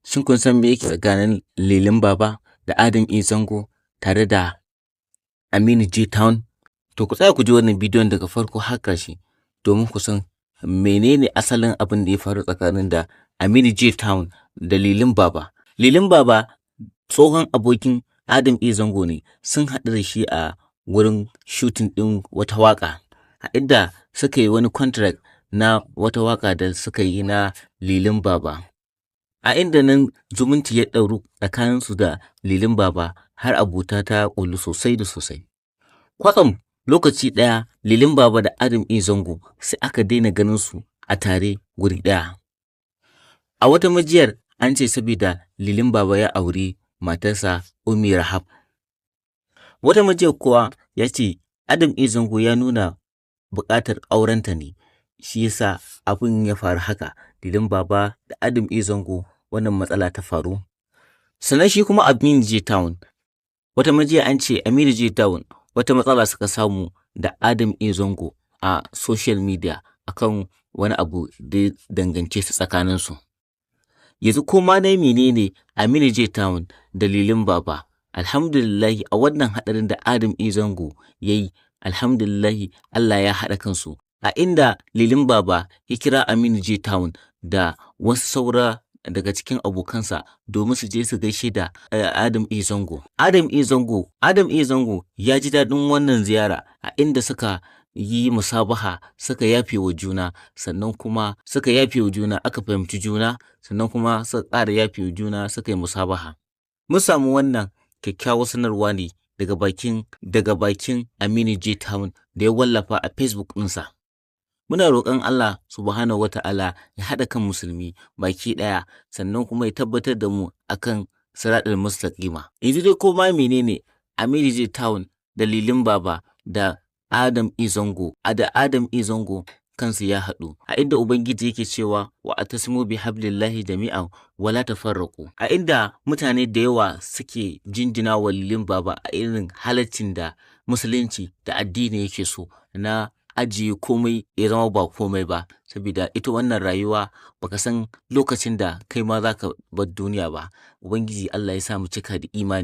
Shin kun san me yake tsakanin Lilin Baba da Adam E. Zango tare da Aminu J Town? To ku tsaya ku ji wannan bidiyon daga farko har ƙarshe domin ku san menene asalin abin da ya faru tsakanin da Aminu J Town da Lilin Baba. Lilin Baba tsohon abokin Adam E. Zango ne, sun haɗu da shi a wurin shooting ɗin wata waƙa, a inda suka yi wani contract na wata waƙa da suka yi na Lilin Baba. A inda nan zumunci ya ɗauru tsakaninsu da Lilin Baba har abota ta ƙullu sosai da sosai. Kwatsam lokaci ɗaya Lilin Baba da Adam E. Zango sai aka daina ganin su a tare guri ɗaya. A wata majiyar an ce saboda Lilin Baba ya auri matarsa Ummi Rahab. Wata majiyar kuwa ya ce Adam E. Zango ya nuna buƙatar aurenta ne, shi yasa abin ya faru haka. Lilin Baba da Adam E. Zango wannan matsala ta faru. Sannan shi kuma Aminu J Town, wata majiya an ce Aminu J Town wata matsala suka samu da Adam E. Zango a social media akan wani abu da ya dangance su tsakaninsu. Yanzu koma dai menene Aminu J Town da Lilin Baba, alhamdulillahi a wannan haɗarin da Adam E. Zango ya yi, alhamdulillahi Allah ya haɗa kansu, a inda Lilin Baba ya kira Aminu J Town da wasu saura daga cikin abokansa domin su je su gaishe da Adam E. Zango. Adam E. Zango ya ji daɗin wannan ziyara, a inda suka yi musabaha, suka yafe wa juna, sannan kuma suka yafe wa juna, aka fahimci juna, sannan kuma suka ƙara yafe wa juna, suka yi musabaha. Mun samu wannan kyakkyawar sanarwa ne daga bakin Aminu J Town da ya wallafa a Facebook ɗinsa. Muna roƙon Allah subhanahu wata'ala ya haɗa kan musulmi baki ɗaya, sannan kuma ya tabbatar da mu akan siratal mustaqima. Yanzu dai koma menene Aminu J Town da Lilin Baba da Adam E. Zango kansu ya haɗu, a inda Ubangiji yake cewa wa atasimu bi hablillahi jami'an wala tafarraqu, a inda mutane da yawa suke jinjina wa Lilin Baba a irin halaccin da musulunci da addini yake so na ajiye komai ya zama ba komai ba, saboda ita wannan rayuwa baka san lokacin da kai ma zaka bar duniya ba. Ubangiji Allah ya sa mu cika da imani.